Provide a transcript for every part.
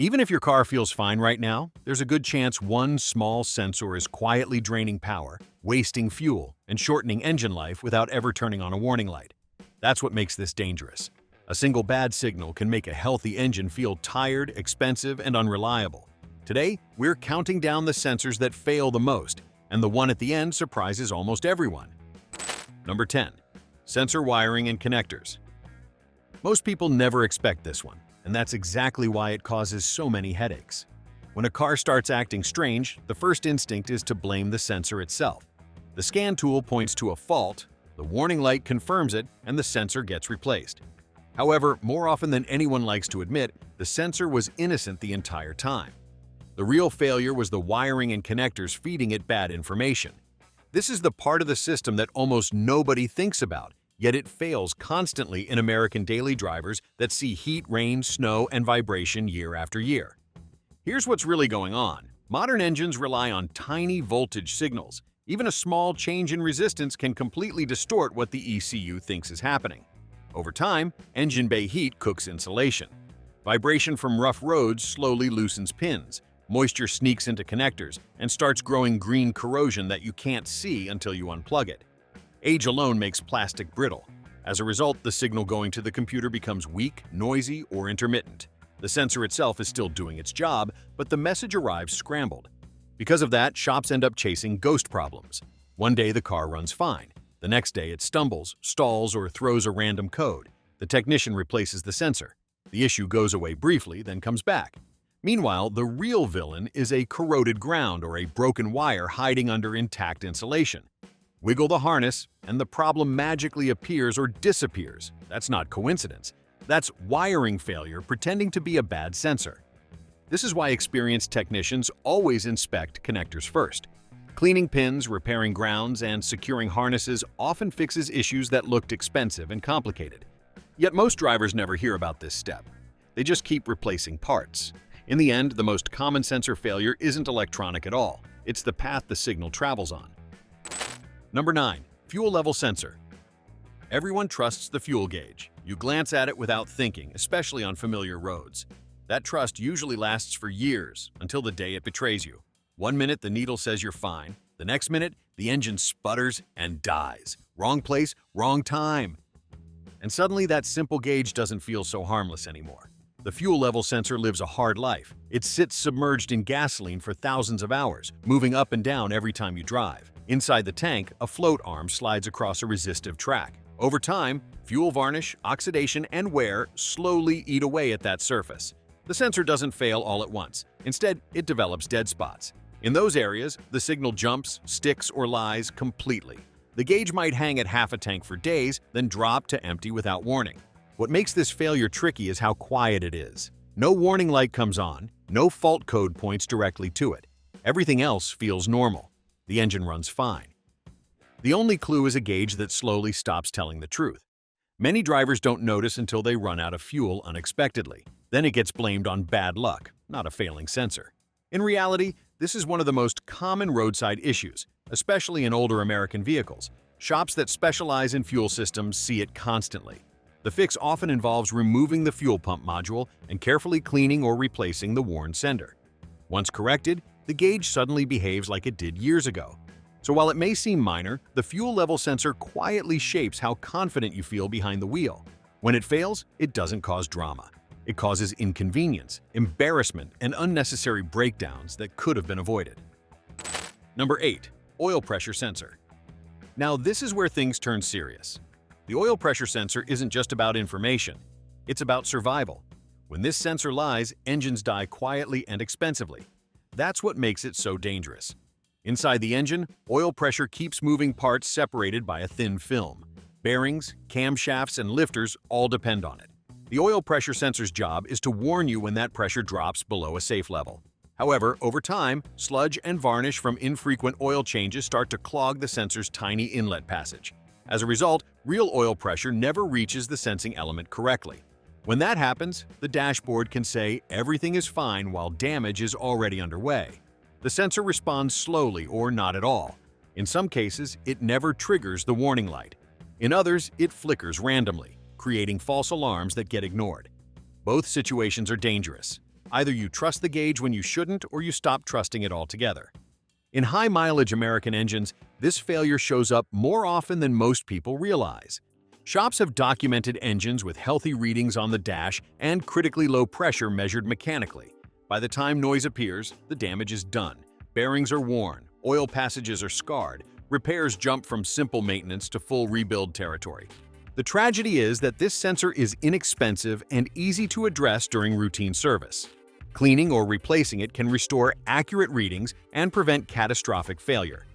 Even if your car feels fine right now, there's a good chance one small sensor is quietly draining power, wasting fuel, and shortening engine life without ever turning on a warning light. That's what makes this dangerous. A single bad signal can make a healthy engine feel tired, expensive, and unreliable. Today, we're counting down the sensors that fail the most, and the one at the end surprises almost everyone. Number 10. Sensor wiring and connectors. Most people never expect this one, and that's exactly why it causes so many headaches. When a car starts acting strange, the first instinct is to blame the sensor itself. The scan tool points to a fault, the warning light confirms it, and the sensor gets replaced. However, more often than anyone likes to admit, the sensor was innocent the entire time. The real failure was the wiring and connectors feeding it bad information. This is the part of the system that almost nobody thinks about, yet it fails constantly in American daily drivers that see heat, rain, snow, and vibration year after year. Here's what's really going on. Modern engines rely on tiny voltage signals. Even a small change in resistance can completely distort what the ECU thinks is happening. Over time, engine bay heat cooks insulation. Vibration from rough roads slowly loosens pins. Moisture sneaks into connectors and starts growing green corrosion that you can't see until you unplug it. Age alone makes plastic brittle. As a result, the signal going to the computer becomes weak, noisy, or intermittent. The sensor itself is still doing its job, but the message arrives scrambled. Because of that, shops end up chasing ghost problems. One day the car runs fine. The next day it stumbles, stalls, or throws a random code. The technician replaces the sensor. The issue goes away briefly, then comes back. Meanwhile, the real villain is a corroded ground or a broken wire hiding under intact insulation. Wiggle the harness, and the problem magically appears or disappears. That's not coincidence. That's wiring failure pretending to be a bad sensor. This is why experienced technicians always inspect connectors first. Cleaning pins, repairing grounds, and securing harnesses often fixes issues that looked expensive and complicated. Yet most drivers never hear about this step. They just keep replacing parts. In the end, the most common sensor failure isn't electronic at all. It's the path the signal travels on. Number 9. Fuel level sensor. Everyone trusts the fuel gauge. You glance at it without thinking, especially on familiar roads. That trust usually lasts for years, until the day it betrays you. One minute the needle says you're fine. The next minute, the engine sputters and dies. Wrong place, wrong time. And suddenly that simple gauge doesn't feel so harmless anymore. The fuel level sensor lives a hard life. It sits submerged in gasoline for thousands of hours, moving up and down every time you drive. Inside the tank, a float arm slides across a resistive track. Over time, fuel varnish, oxidation, and wear slowly eat away at that surface. The sensor doesn't fail all at once. Instead, it develops dead spots. In those areas, the signal jumps, sticks, or lies completely. The gauge might hang at half a tank for days, then drop to empty without warning. What makes this failure tricky is how quiet it is. No warning light comes on, no fault code points directly to it. Everything else feels normal. The engine runs fine. The only clue is a gauge that slowly stops telling the truth. Many drivers don't notice until they run out of fuel unexpectedly. Then it gets blamed on bad luck, not a failing sensor. In reality, this is one of the most common roadside issues, especially in older American vehicles. Shops that specialize in fuel systems see it constantly. The fix often involves removing the fuel pump module and carefully cleaning or replacing the worn sender. Once corrected, the gauge suddenly behaves like it did years ago. So while it may seem minor, the fuel level sensor quietly shapes how confident you feel behind the wheel. When it fails, it doesn't cause drama. It causes inconvenience, embarrassment, and unnecessary breakdowns that could have been avoided. Number 8. Oil pressure sensor. Now this is where things turn serious. The oil pressure sensor isn't just about information, it's about survival. When this sensor lies, engines die quietly and expensively. That's what makes it so dangerous. Inside the engine, oil pressure keeps moving parts separated by a thin film. Bearings, camshafts, and lifters all depend on it. The oil pressure sensor's job is to warn you when that pressure drops below a safe level. However, over time, sludge and varnish from infrequent oil changes start to clog the sensor's tiny inlet passage. As a result, real oil pressure never reaches the sensing element correctly. When that happens, the dashboard can say everything is fine while damage is already underway. The sensor responds slowly or not at all. In some cases, it never triggers the warning light. In others, it flickers randomly, creating false alarms that get ignored. Both situations are dangerous. Either you trust the gauge when you shouldn't, or you stop trusting it altogether. In high-mileage American engines, this failure shows up more often than most people realize. Shops have documented engines with healthy readings on the dash and critically low pressure measured mechanically. By the time noise appears, the damage is done. Bearings are worn, oil passages are scarred, repairs jump from simple maintenance to full rebuild territory. The tragedy is that this sensor is inexpensive and easy to address during routine service. Cleaning or replacing it can restore accurate readings and prevent catastrophic failure.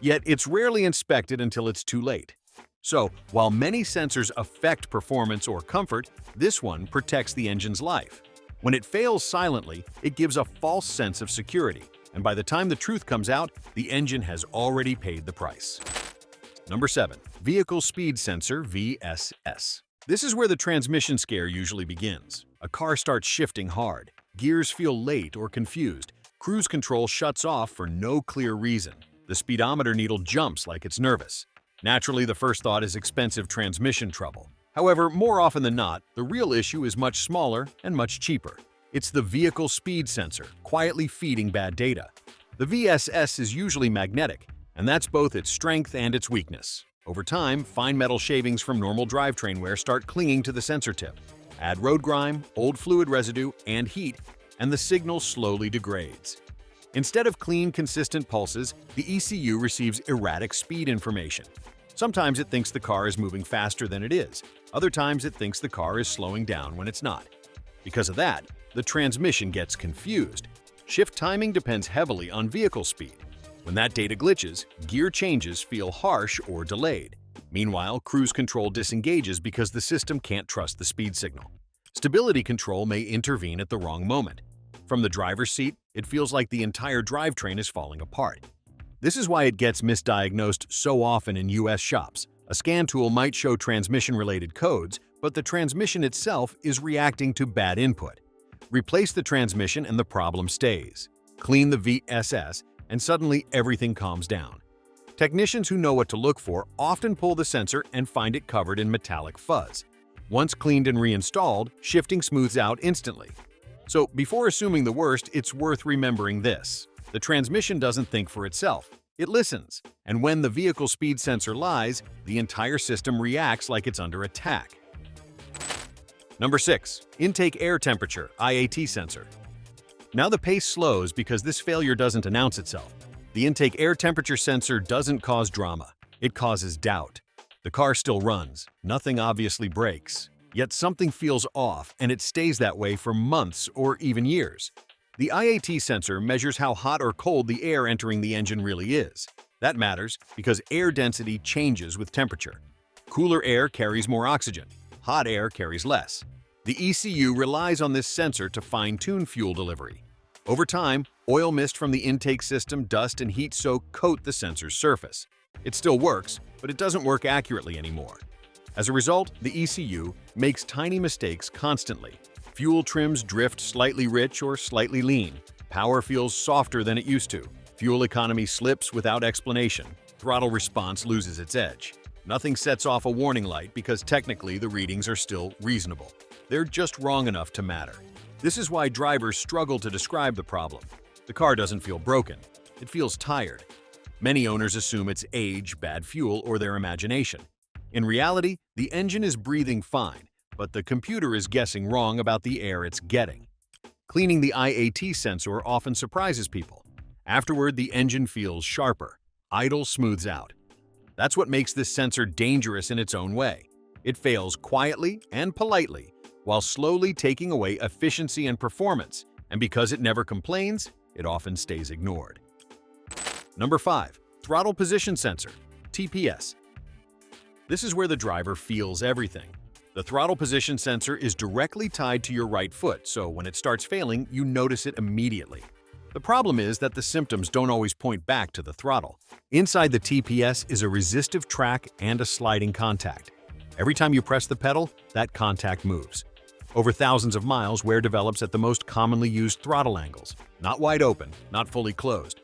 Yet it's rarely inspected until it's too late. So, while many sensors affect performance or comfort, this one protects the engine's life. When it fails silently, it gives a false sense of security, and by the time the truth comes out, the engine has already paid the price. Number 7. Vehicle Speed Sensor (VSS). This is where the transmission scare usually begins. A car starts shifting hard, gears feel late or confused, cruise control shuts off for no clear reason. The speedometer needle jumps like it's nervous. Naturally, the first thought is expensive transmission trouble. However, more often than not, the real issue is much smaller and much cheaper. It's the vehicle speed sensor, quietly feeding bad data. The VSS is usually magnetic, and that's both its strength and its weakness. Over time, fine metal shavings from normal drivetrain wear start clinging to the sensor tip. Add road grime, old fluid residue, and heat, and the signal slowly degrades. Instead of clean, consistent pulses, the ECU receives erratic speed information. Sometimes it thinks the car is moving faster than it is. Other times it thinks the car is slowing down when it's not. Because of that, the transmission gets confused. Shift timing depends heavily on vehicle speed. When that data glitches, gear changes feel harsh or delayed. Meanwhile, cruise control disengages because the system can't trust the speed signal. Stability control may intervene at the wrong moment. From the driver's seat, it feels like the entire drivetrain is falling apart. This is why it gets misdiagnosed so often in US shops. A scan tool might show transmission-related codes, but the transmission itself is reacting to bad input. Replace the transmission and the problem stays. Clean the VSS, and suddenly everything calms down. Technicians who know what to look for often pull the sensor and find it covered in metallic fuzz. Once cleaned and reinstalled, shifting smooths out instantly. So before assuming the worst, it's worth remembering this. The transmission doesn't think for itself. It listens. And when the vehicle speed sensor lies, the entire system reacts like it's under attack. Number 6. Intake air temperature (IAT) sensor. Now the pace slows because this failure doesn't announce itself. The intake air temperature sensor doesn't cause drama. It causes doubt. The car still runs. Nothing obviously breaks. Yet something feels off, and it stays that way for months or even years. The IAT sensor measures how hot or cold the air entering the engine really is. That matters because air density changes with temperature. Cooler air carries more oxygen. Hot air carries less. The ECU relies on this sensor to fine-tune fuel delivery. Over time, oil mist from the intake system, dust, and heat soak coat the sensor's surface. It still works, but it doesn't work accurately anymore. As a result, the ECU makes tiny mistakes constantly. Fuel trims drift slightly rich or slightly lean. Power feels softer than it used to. Fuel economy slips without explanation. Throttle response loses its edge. Nothing sets off a warning light because technically the readings are still reasonable. They're just wrong enough to matter. This is why drivers struggle to describe the problem. The car doesn't feel broken. It feels tired. Many owners assume it's age, bad fuel, or their imagination. In reality, the engine is breathing fine, but the computer is guessing wrong about the air it's getting. Cleaning the IAT sensor often surprises people. Afterward, the engine feels sharper. Idle smooths out. That's what makes this sensor dangerous in its own way. It fails quietly and politely, while slowly taking away efficiency and performance, and because it never complains, it often stays ignored. Number 5. Throttle Position Sensor (TPS). This is where the driver feels everything. The throttle position sensor is directly tied to your right foot, so when it starts failing, you notice it immediately. The problem is that the symptoms don't always point back to the throttle. Inside the TPS is a resistive track and a sliding contact. Every time you press the pedal, that contact moves. Over thousands of miles, wear develops at the most commonly used throttle angles, not wide open, not fully closed.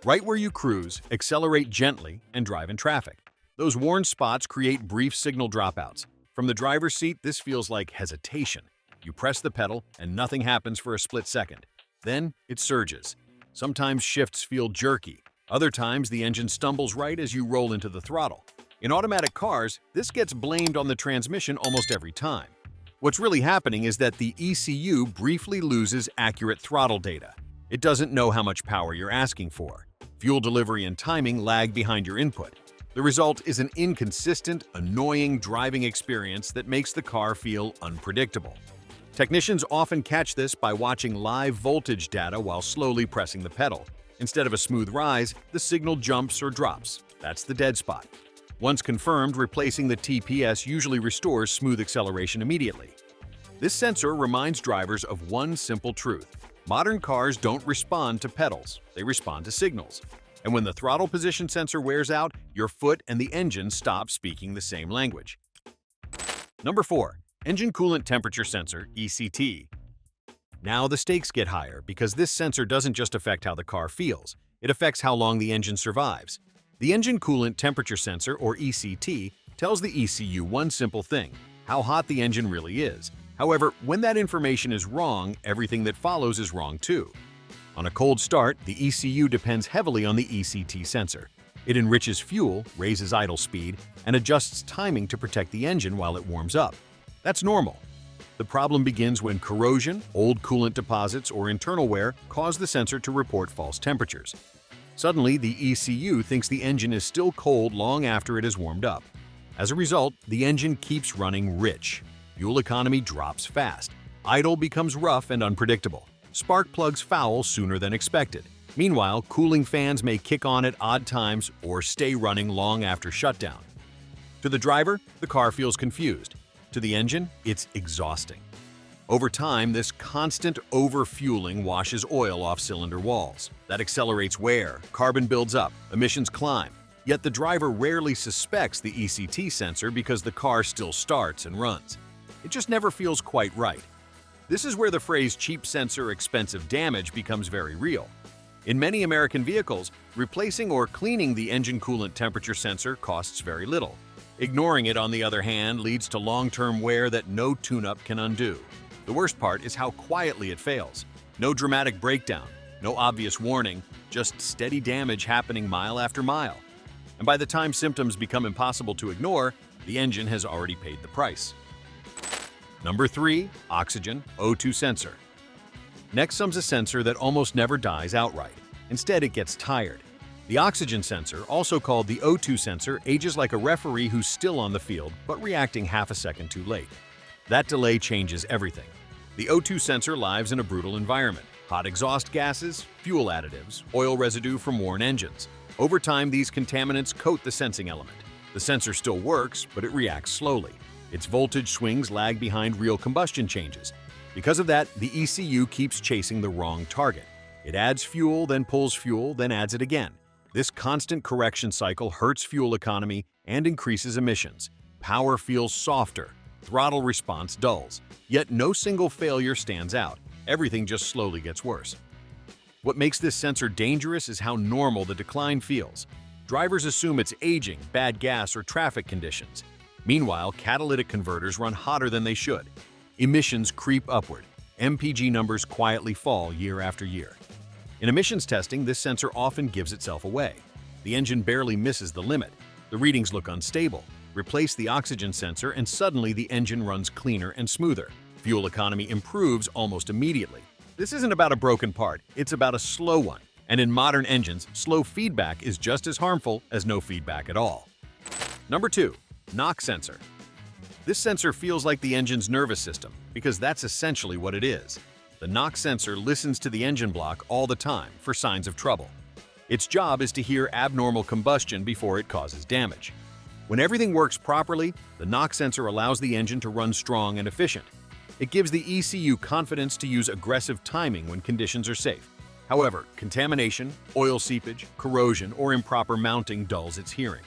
Right where you cruise, accelerate gently and drive in traffic. Those worn spots create brief signal dropouts. From the driver's seat, this feels like hesitation. You press the pedal, and nothing happens for a split second. Then it surges. Sometimes shifts feel jerky. Other times, the engine stumbles right as you roll into the throttle. In automatic cars, this gets blamed on the transmission almost every time. What's really happening is that the ECU briefly loses accurate throttle data. It doesn't know how much power you're asking for. Fuel delivery and timing lag behind your input. The result is an inconsistent, annoying driving experience that makes the car feel unpredictable. Technicians often catch this by watching live voltage data while slowly pressing the pedal. Instead of a smooth rise, the signal jumps or drops. That's the dead spot. Once confirmed, replacing the TPS usually restores smooth acceleration immediately. This sensor reminds drivers of one simple truth. Modern cars don't respond to pedals, they respond to signals. And when the throttle position sensor wears out, your foot and the engine stop speaking the same language. Number 4. Engine Coolant Temperature Sensor, ECT. Now the stakes get higher because this sensor doesn't just affect how the car feels, it affects how long the engine survives. The Engine Coolant Temperature Sensor, or ECT, tells the ECU one simple thing: how hot the engine really is. However, when that information is wrong, everything that follows is wrong too. On a cold start, the ECU depends heavily on the ECT sensor. It enriches fuel, raises idle speed, and adjusts timing to protect the engine while it warms up. That's normal. The problem begins when corrosion, old coolant deposits, or internal wear cause the sensor to report false temperatures. Suddenly, the ECU thinks the engine is still cold long after it has warmed up. As a result, the engine keeps running rich. Fuel economy drops fast. Idle becomes rough and unpredictable. Spark plugs foul sooner than expected. Meanwhile, cooling fans may kick on at odd times or stay running long after shutdown. To the driver, the car feels confused. To the engine, it's exhausting. Over time, this constant overfueling washes oil off cylinder walls. That accelerates wear, carbon builds up, emissions climb. Yet the driver rarely suspects the ECT sensor because the car still starts and runs. It just never feels quite right. This is where the phrase cheap sensor, expensive damage becomes very real. In many American vehicles, replacing or cleaning the engine coolant temperature sensor costs very little. Ignoring it, on the other hand, leads to long-term wear that no tune-up can undo. The worst part is how quietly it fails. No dramatic breakdown, no obvious warning, just steady damage happening mile after mile. And by the time symptoms become impossible to ignore, the engine has already paid the price. Number 3. Oxygen O2 Sensor. Next comes a sensor that almost never dies outright. Instead, it gets tired. The oxygen sensor, also called the O2 sensor, ages like a referee who's still on the field but reacting half a second too late. That delay changes everything. The O2 sensor lives in a brutal environment: hot exhaust gases, fuel additives, oil residue from worn engines. Over time, these contaminants coat the sensing element. The sensor still works, but it reacts slowly. Its voltage swings lag behind real combustion changes. Because of that, the ECU keeps chasing the wrong target. It adds fuel, then pulls fuel, then adds it again. This constant correction cycle hurts fuel economy and increases emissions. Power feels softer. Throttle response dulls. Yet no single failure stands out. Everything just slowly gets worse. What makes this sensor dangerous is how normal the decline feels. Drivers assume it's aging, bad gas, or traffic conditions. Meanwhile, catalytic converters run hotter than they should. Emissions creep upward. MPG numbers quietly fall year after year. In emissions testing, this sensor often gives itself away. The engine barely misses the limit. The readings look unstable. Replace the oxygen sensor and suddenly the engine runs cleaner and smoother. Fuel economy improves almost immediately. This isn't about a broken part, it's about a slow one. And in modern engines, slow feedback is just as harmful as no feedback at all. Number 2. Knock sensor. This sensor feels like the engine's nervous system because that's essentially what it is. The knock sensor listens to the engine block all the time for signs of trouble. Its job is to hear abnormal combustion before it causes damage. When everything works properly, the knock sensor allows the engine to run strong and efficient. It gives the ECU confidence to use aggressive timing when conditions are safe. However, contamination, oil seepage, corrosion, or improper mounting dulls its hearing.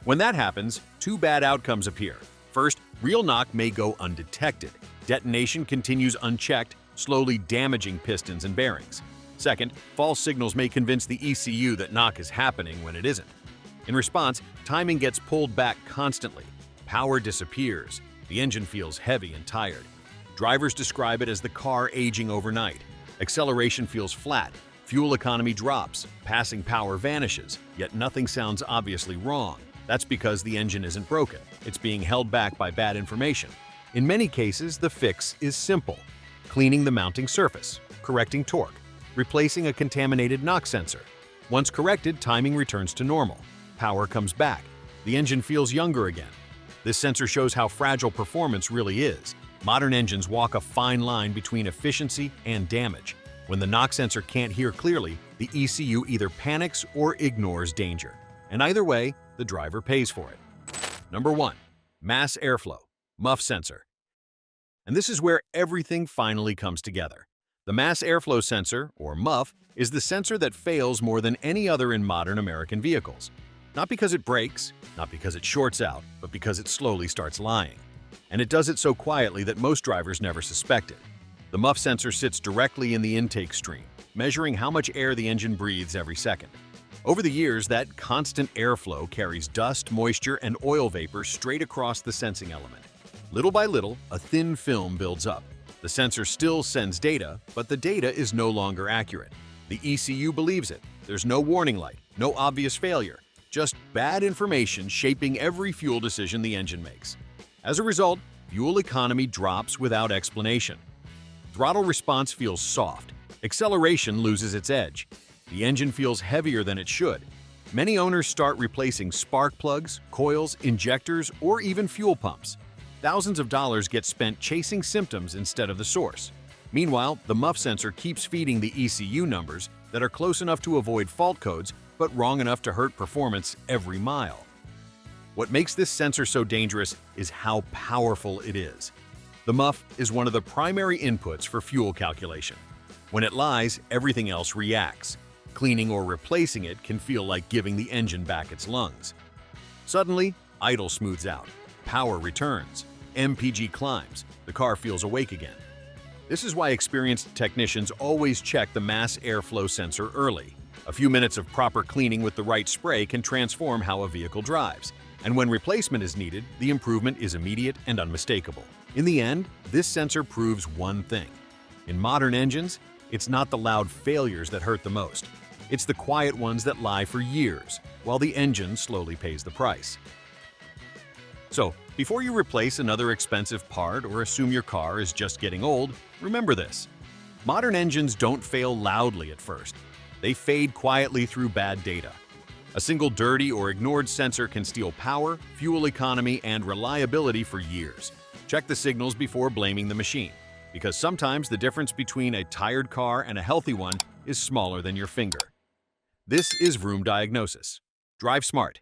When that happens, two bad outcomes appear. First, real knock may go undetected. Detonation continues unchecked, slowly damaging pistons and bearings. Second, false signals may convince the ECU that knock is happening when it isn't. In response, timing gets pulled back constantly. Power disappears. The engine feels heavy and tired. Drivers describe it as the car aging overnight. Acceleration feels flat, fuel economy drops, passing power vanishes, yet nothing sounds obviously wrong. That's because the engine isn't broken. It's being held back by bad information. In many cases, the fix is simple: cleaning the mounting surface, correcting torque, replacing a contaminated knock sensor. Once corrected, timing returns to normal. Power comes back. The engine feels younger again. This sensor shows how fragile performance really is. Modern engines walk a fine line between efficiency and damage. When the knock sensor can't hear clearly, the ECU either panics or ignores danger. And either way, the driver pays for it. Number 1. Mass airflow, muff sensor. And this is where everything finally comes together. The mass airflow sensor, or muff, is the sensor that fails more than any other in modern American vehicles. Not because it breaks, not because it shorts out, but because it slowly starts lying. And it does it so quietly that most drivers never suspect it. The muff sensor sits directly in the intake stream, measuring how much air the engine breathes every second. Over the years, that constant airflow carries dust, moisture, and oil vapor straight across the sensing element. Little by little, a thin film builds up. The sensor still sends data, but the data is no longer accurate. The ECU believes it. There's no warning light, no obvious failure, just bad information shaping every fuel decision the engine makes. As a result, fuel economy drops without explanation. Throttle response feels soft. Acceleration loses its edge. The engine feels heavier than it should. Many owners start replacing spark plugs, coils, injectors, or even fuel pumps. Thousands of dollars get spent chasing symptoms instead of the source. Meanwhile, the muff sensor keeps feeding the ECU numbers that are close enough to avoid fault codes, but wrong enough to hurt performance every mile. What makes this sensor so dangerous is how powerful it is. The muff is one of the primary inputs for fuel calculation. When it lies, everything else reacts. Cleaning or replacing it can feel like giving the engine back its lungs. Suddenly, idle smooths out, power returns, MPG climbs, the car feels awake again. This is why experienced technicians always check the mass airflow sensor early. A few minutes of proper cleaning with the right spray can transform how a vehicle drives. And when replacement is needed, the improvement is immediate and unmistakable. In the end, this sensor proves one thing. In modern engines, it's not the loud failures that hurt the most. It's the quiet ones that lie for years, while the engine slowly pays the price. So, before you replace another expensive part or assume your car is just getting old, remember this. Modern engines don't fail loudly at first. They fade quietly through bad data. A single dirty or ignored sensor can steal power, fuel economy, and reliability for years. Check the signals before blaming the machine, because sometimes the difference between a tired car and a healthy one is smaller than your finger. This is Vroom Diagnosis. Drive smart.